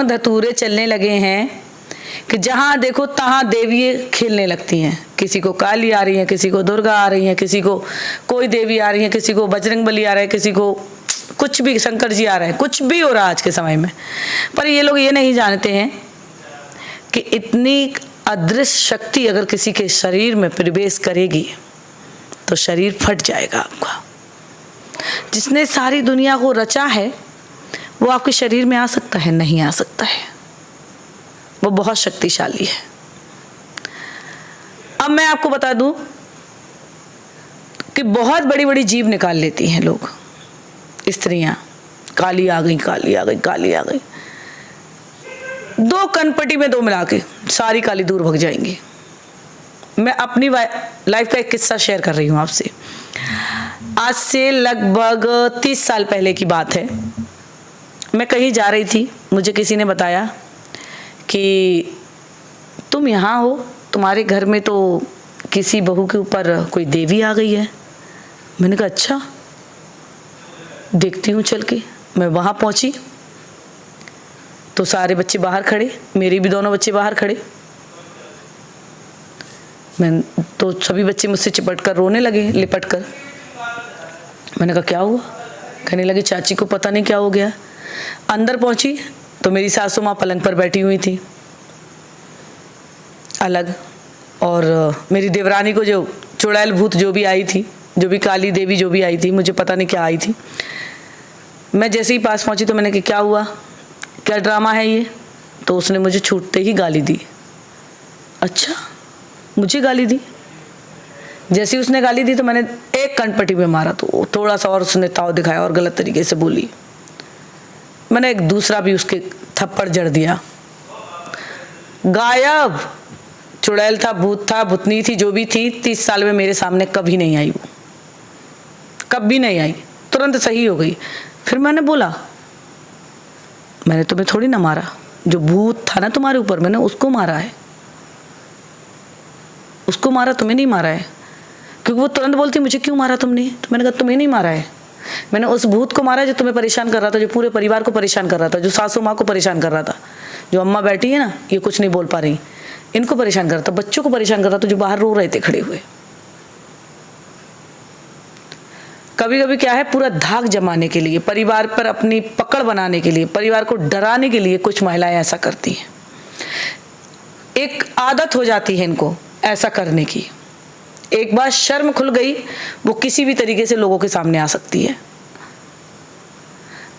धतूरे चलने लगे हैं कि जहां देखो तहां देवी खेलने लगती हैं। किसी को काली आ रही है, किसी को दुर्गा आ रही है, किसी को कोई देवी आ रही है, किसी को बजरंगबली आ रहा है, किसी को कुछ भी, शंकर जी आ रहे हैं, कुछ भी हो रहा है आज के समय में। पर ये लोग ये नहीं जानते हैं कि इतनी अदृश्य शक्ति अगर किसी के शरीर में प्रवेश करेगी तो शरीर फट जाएगा आपका। जिसने सारी दुनिया को रचा है वो आपके शरीर में आ सकता है? नहीं आ सकता है। वो बहुत शक्तिशाली है। अब मैं आपको बता दूं कि बहुत बड़ी बड़ी जीभ निकाल लेती हैं लोग, स्त्रियां। काली आ गई, काली आ गई, काली आ गई। 2 कनपटी में 2 मिला के सारी काली दूर भग जाएंगी। मैं अपनी लाइफ का एक किस्सा शेयर कर रही हूं आपसे। आज से लगभग 30 साल पहले की बात है। मैं कहीं जा रही थी, मुझे किसी ने बताया कि तुम यहाँ हो, तुम्हारे घर में तो किसी बहू के ऊपर कोई देवी आ गई है। मैंने कहा अच्छा, देखती हूँ चल के। मैं वहाँ पहुँची तो सारे बच्चे बाहर खड़े, मेरे भी दोनों बच्चे बाहर खड़े। मैं तो सभी बच्चे मुझसे चिपट कर रोने लगे, लिपट कर। मैंने कहा क्या हुआ? कहने लगे चाची को पता नहीं क्या हो गया। अंदर पहुंची तो मेरी सासू माँ पलंग पर बैठी हुई थी अलग, और मेरी देवरानी को जो चुड़ैल भूत जो भी आई थी, जो भी काली देवी जो भी आई थी, मुझे पता नहीं क्या आई थी। मैं जैसे ही पास पहुंची तो मैंने कहा क्या हुआ, क्या ड्रामा है ये? तो उसने मुझे छूटते ही गाली दी। अच्छा, मुझे गाली दी? जैसे ही उसने गाली दी तो मैंने एक कनपटी में मारा, तो थोड़ा सा और उसने ताव दिखाया और गलत तरीके से बोली। मैंने एक दूसरा भी उसके थप्पड़ जड़ दिया। गायब। चुड़ैल था, भूत था, भूतनी थी, जो भी थी, 30 साल में मेरे सामने कभी नहीं आई। वो कभी नहीं आई, तुरंत सही हो गई। फिर मैंने बोला मैंने तुम्हें थोड़ी ना मारा, जो भूत था ना तुम्हारे ऊपर मैंने उसको मारा है, उसको मारा, तुम्हें नहीं मारा है। क्योंकि वो तुरंत बोलती मुझे क्यों मारा तुमने? तो मैंने कहा तुम्हें नहीं मारा है, मैंने उस भूत को मारा जो तुम्हें परेशान कर रहा था, जो पूरे परिवार को परेशान कर रहा था, जो सासू माँ को परेशान कर रहा था, जो अम्मा बैठी है ना, ये कुछ नहीं बोल पा रही, इनको परेशान कर रहा था, बच्चों को परेशान कर रहा था, जो बाहर रो रहे थे खड़े हुए। कभी कभी क्या है, पूरा धाक जमाने के लिए, परिवार पर अपनी पकड़ बनाने के लिए, परिवार को डराने के लिए कुछ महिलाएं ऐसा करती हैं। एक आदत हो जाती है इनको ऐसा करने की। एक बार शर्म खुल गई, वो किसी भी तरीके से लोगों के सामने आ सकती है।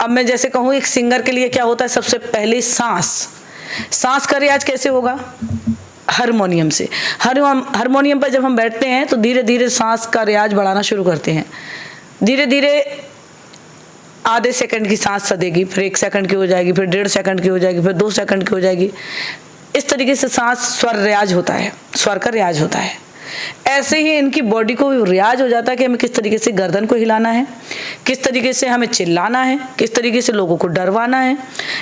अब मैं जैसे कहूँ, एक सिंगर के लिए क्या होता है, सबसे पहले सांस का रियाज कैसे होगा? हारमोनियम से। हारमोनियम पर जब हम बैठते हैं तो धीरे धीरे सांस का रियाज बढ़ाना शुरू करते हैं। धीरे धीरे आधे सेकंड की सांस सदेगी, फिर 1 सेकंड की हो जाएगी, फिर 1.5 सेकंड की हो जाएगी, फिर 2 सेकंड की हो जाएगी। इस तरीके से सांस स्वर रियाज होता है, स्वर का रियाज होता है। ऐसे ही इनकी बॉडी को रियाज हो जाता है कि हमें किस तरीके से गर्दन को हिलाना है, किस तरीके से हमें चिल्लाना है, किस तरीके से लोगों को डरवाना है।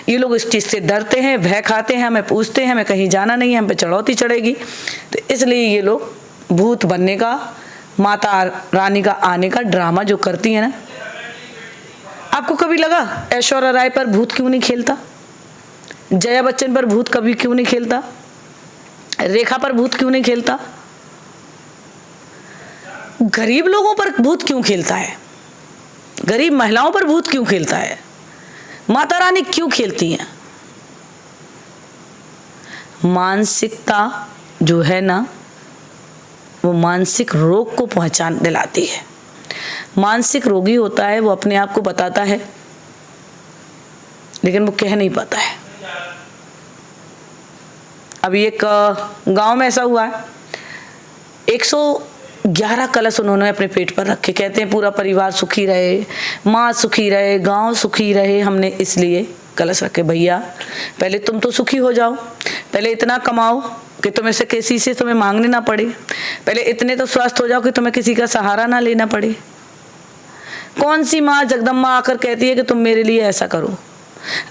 ये लोग इस चीज़ से डरते हैं, भय खाते हैं, हमें पूछते हैं, हमें कहीं जाना नहीं है, हम पे चढ़ौती चढ़ेगी। तो इसलिए ये लोग भूत बनने का, माता रानी का आने का ड्रामा जो करती है ना। आपको कभी लगा ऐश्वर्या राय पर भूत क्यों नहीं खेलता? जया बच्चन पर भूत कभी क्यों नहीं खेलता? रेखा पर भूत क्यों नहीं खेलता? गरीब लोगों पर भूत क्यों खेलता है? गरीब महिलाओं पर भूत क्यों खेलता है? माता रानी क्यों खेलती हैं? मानसिकता जो है ना, वो मानसिक रोग को पहचान दिलाती है। मानसिक रोगी होता है, वो अपने आप को बताता है लेकिन वो कह नहीं पाता है। अभी एक गांव में ऐसा हुआ है, 111 कलश उन्होंने अपने पेट पर रखे। कहते हैं पूरा परिवार सुखी रहे, माँ सुखी रहे, गांव सुखी रहे, हमने इसलिए कलश रखे। भैया पहले तुम तो सुखी हो जाओ, पहले इतना कमाओ कि तुम्हें से किसी से तुम्हें मांगने ना पड़े, पहले इतने तो स्वस्थ हो जाओ कि तुम्हें किसी का सहारा ना लेना पड़े। कौन सी माँ जगदम्बा आकर कहती है कि तुम मेरे लिए ऐसा करो?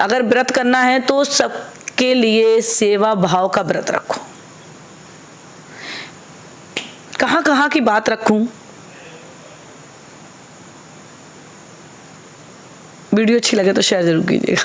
अगर व्रत करना है तो सबके लिए सेवा भाव का व्रत रखो। कहाँ कहाँ की बात रखूं? वीडियो अच्छी लगे तो शेयर जरूर कीजिएगा।